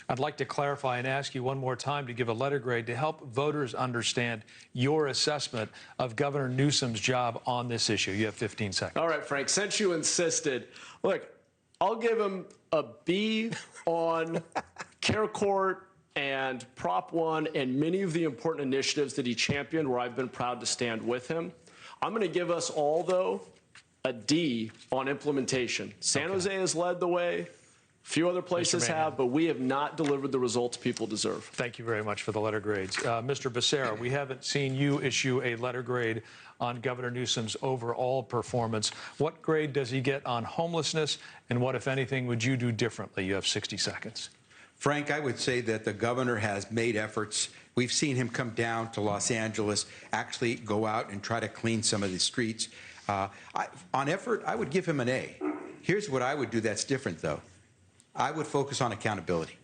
I'd like to clarify and ask you one more time to give a letter grade to help voters understand your assessment of Governor Newsom's job on this issue. You have 15 seconds. All right, Frank, since you insisted, look, I'll give him a B on Care Court and Prop 1 and many of the important initiatives that he championed where I've been proud to stand with him. I'm going to give us all, though, a D on implementation. San Jose has led the way. A few other places have, but we have not delivered the results people deserve. Thank you very much for the letter grades. Mr. Visera, we haven't seen you issue a letter grade on Governor Newsom's overall performance. What grade does he get on homelessness, and what, if anything, would you do differently? You have 60 seconds. Frank, I would say that the governor has made efforts. We've seen him come down to Los Angeles, actually go out and try to clean some of the streets. On effort, I would give him an A. Here's what I would do that's different, though. I would focus on accountability.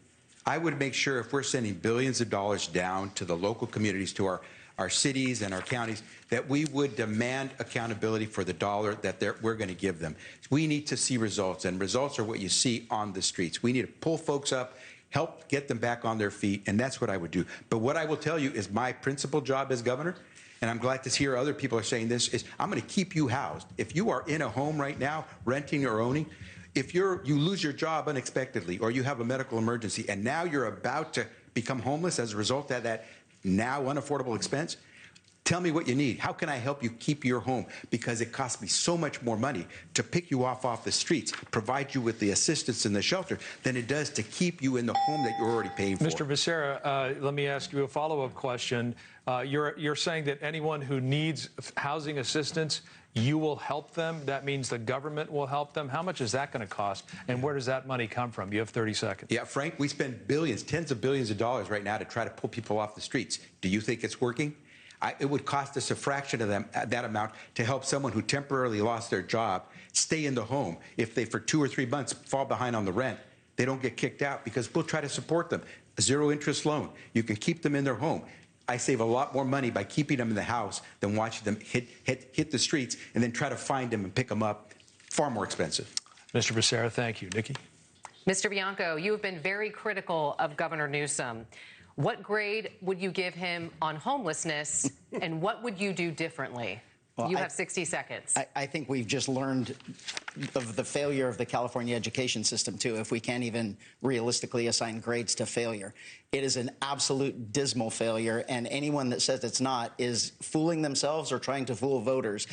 I would make sure if we're sending billions of dollars down to the local communities, to our cities and our counties, that we would demand accountability for the dollar that we're going to give them. We need to see results, and results are what you see on the streets. We need to pull folks up, help get them back on their feet, and that's what I would do. But what I will tell you is my principal job as governor, and I'm glad to hear other people are saying this, is I'm going to keep you housed. If you are in a home right now, renting or owning, if you lose your job unexpectedly or you have a medical emergency and now you're about to become homeless as a result of that now unaffordable expense, tell me what you need. How can I help you keep your home? Because it costs me so much more money to pick you off the streets, provide you with the assistance and the shelter, than it does to keep you in the home that you're already paying for. Mr. Visera, let me ask you a follow-up question. You're saying that anyone who needs housing assistance, you will help them? That means the government will help them? How much is that going to cost, and where does that money come from? You have 30 seconds. Yeah, Frank, we spend billions, tens of billions of dollars right now to try to pull people off the streets. Do you think it's working? It would cost us a fraction of that amount to help someone who temporarily lost their job stay in the home. If they, for 2 or 3 months, fall behind on the rent, they don't get kicked out because we'll try to support them. A zero-interest loan. You can keep them in their home. I save a lot more money by keeping them in the house than watching them hit the streets and then try to find them and pick them up. Far more expensive. Mr. Visera, thank you. Nikki? Mr. Bianco, you have been very critical of Governor Newsom. What grade would you give him on homelessness, and what would you do differently? Well, you have 60 seconds. I think we've just learned of the failure of the California education system, too, if we can't even realistically assign grades to failure. It is an absolute dismal failure, and anyone that says it's not is fooling themselves or trying to fool voters.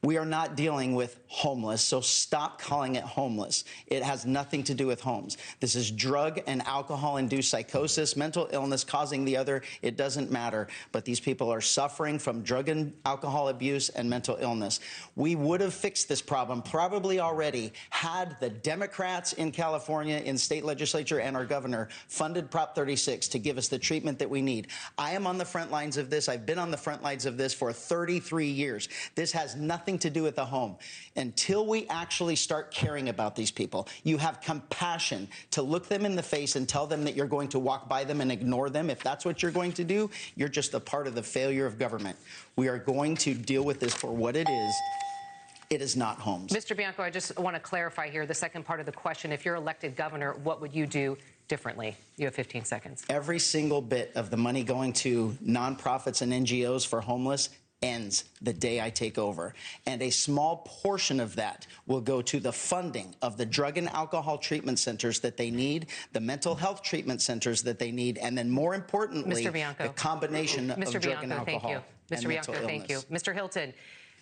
We are not dealing with homeless, so stop calling it homeless. It has nothing to do with homes. This is drug and alcohol-induced psychosis, mental illness causing the other. It doesn't matter. But these people are suffering from drug and alcohol abuse and mental illness. We would have fixed this problem probably already had the Democrats in California, in state legislature, and our governor funded Prop 36 to give us the treatment that we need. I am on the front lines of this. I've been on the front lines of this for 33 years. This has nothing to do with the home. Until we actually start caring about these people, you have compassion to look them in the face and tell them that you're going to walk by them and ignore them. If that's what you're going to do, you're just a part of the failure of government. We are going to deal with this for what it is. It is not homes. Mr. Bianco, I just want to clarify here the second part of the question. If you're elected governor, what would you do differently? You have 15 seconds. Every single bit of the money going to nonprofits and NGOs for homeless ends the day I take over. And a small portion of that will go to the funding of the drug and alcohol treatment centers that they need, the mental health treatment centers that they need, and then more importantly, the combination of drug and alcohol. Mr. Bianco, thank you. Mr. Hilton,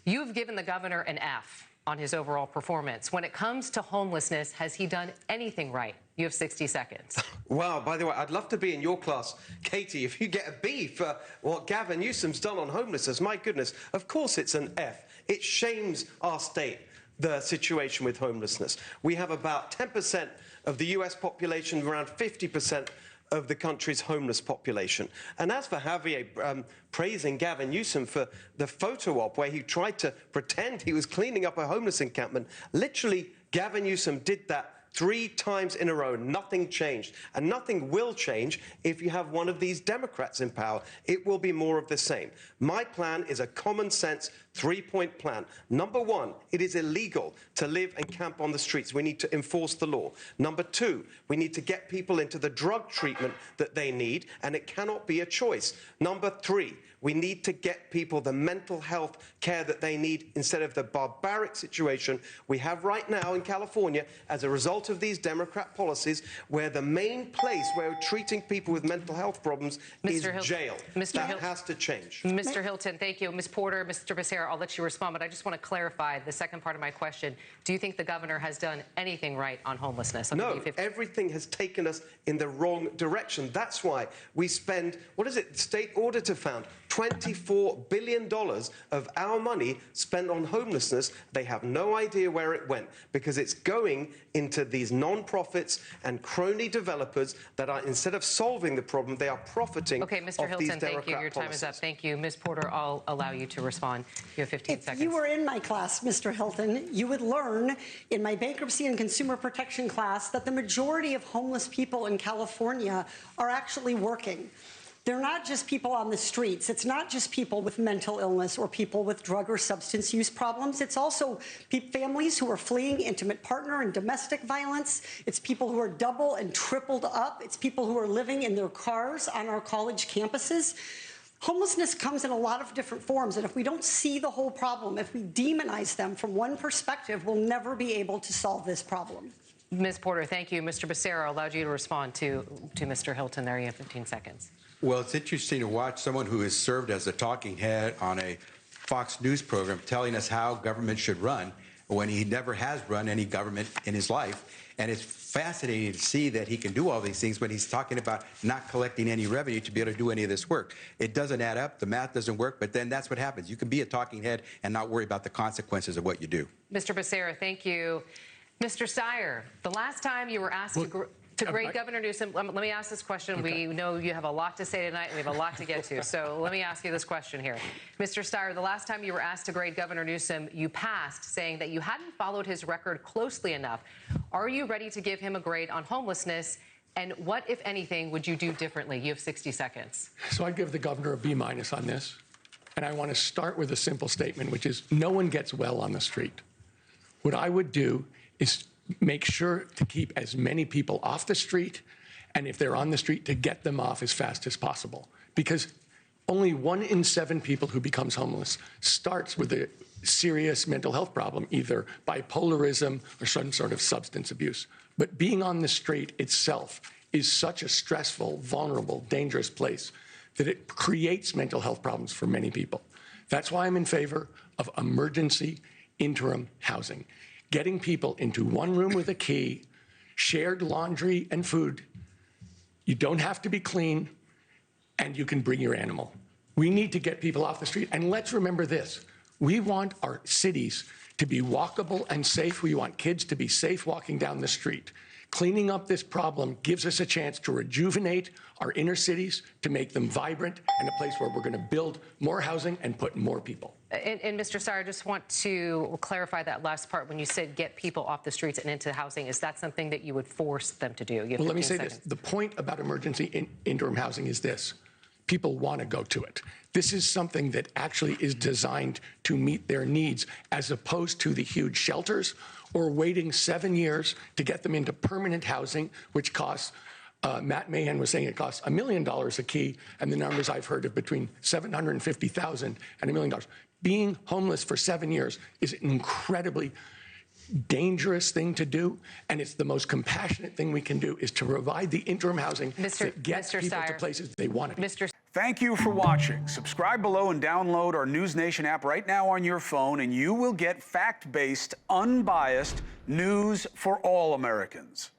you've given the governor an F on his overall performance. When it comes to homelessness, has he done anything right? You have 60 seconds. Well, by the way, I'd love to be in your class, Katie, if you get a B for what Gavin Newsom's done on homelessness. My goodness, of course it's an F. It shames our state, the situation with homelessness. We have about 10% of the US population, around 50% of the country's homeless population. And as for Javier praising Gavin Newsom for the photo op where he tried to pretend he was cleaning up a homeless encampment, literally Gavin Newsom did that 3 times in a row. Nothing changed. And nothing will change if you have one of these Democrats in power. It will be more of the same. My plan is a common sense Three-point plan. Number one, it is illegal to live and camp on the streets. We need to enforce the law. Number two, we need to get people into the drug treatment that they need, and it cannot be a choice. Number three, we need to get people the mental health care that they need instead of the barbaric situation we have right now in California as a result of these Democrat policies, where the main place where we're treating people with mental health problems is jail. That has to change. Mr. Hilton, thank you. Ms. Porter, Mr. Visera, I'll let you respond, but I just want to clarify the second part of my question. Do you think the governor has done anything right on homelessness? No, everything has taken us in the wrong direction. That's why we spend, what is it, the state auditor found, $24 billion of our money spent on homelessness. They have no idea where it went because it's going into these non-profits and crony developers that are, instead of solving the problem, they are profiting off these Democrat policies. Okay, Mr. Hilton, thank you. Your time is up. Thank you. Ms. Porter, I'll allow you to respond. You have 15 seconds. If you were in my class, Mr. Hilton, you would learn in my bankruptcy and consumer protection class that the majority of homeless people in California are actually working. They're not just people on the streets. It's not just people with mental illness or people with drug or substance use problems. It's also families who are fleeing intimate partner and domestic violence. It's people who are double and tripled up. It's people who are living in their cars on our college campuses. Homelessness comes in a lot of different forms, and if we don't see the whole problem, if we demonize them from one perspective, we'll never be able to solve this problem. Ms. Porter, thank you. Mr. Visera, allowed you to respond to Mr. Hilton there. You have 15 seconds. Well, it's interesting to watch someone who has served as a talking head on a Fox News program telling us how government should run when he never has run any government in his life. And it's fascinating to see that he can do all these things when he's talking about not collecting any revenue to be able to do any of this work. It doesn't add up. The math doesn't work. But then that's what happens. You can be a talking head and not worry about the consequences of what you do. Mr. Visera, thank you. Mr. Styer, the last time you were asked to grade Governor Newsom, let me ask this question. Okay. We know you have a lot to say tonight, and we have a lot to get to. So let me ask you this question here. Mr. Styer, the last time you were asked to grade Governor Newsom, you passed, saying that you hadn't followed his record closely enough. Are you ready to give him a grade on homelessness? And what, if anything, would you do differently? You have 60 seconds. So I'd give the governor a B- on this. And I want to start with a simple statement, which is no one gets well on the street. What I would do is make sure to keep as many people off the street, and if they're on the street, to get them off as fast as possible. Because only 1 in 7 people who becomes homeless starts with a serious mental health problem, either bipolarism or some sort of substance abuse. But being on the street itself is such a stressful, vulnerable, dangerous place that it creates mental health problems for many people. That's why I'm in favor of emergency interim housing. Getting people into one room with a key, shared laundry and food. You don't have to be clean, and you can bring your animal. We need to get people off the street. And let's remember this. We want our cities to be walkable and safe. We want kids to be safe walking down the street. Cleaning up this problem gives us a chance to rejuvenate our inner cities, to make them vibrant, and a place where we're going to build more housing and put more people. And Mr. Styer, I just want to clarify that last part. When you said get people off the streets and into housing, is that something that you would force them to do? Well, let me say this. The point about emergency interim housing is this. People want to go to it. This is something that actually is designed to meet their needs, as opposed to the huge shelters or waiting 7 years to get them into permanent housing, which costs, Matt Mahan was saying it costs $1 million a key, and the numbers I've heard of between $750,000 and $1 million. Being homeless for 7 years is an incredibly dangerous thing to do, and it's the most compassionate thing we can do, is to provide the interim housing that gets people to places they want to be. Thank you for watching. Subscribe below and download our NewsNation app right now on your phone, and you will get fact-based, unbiased news for all Americans.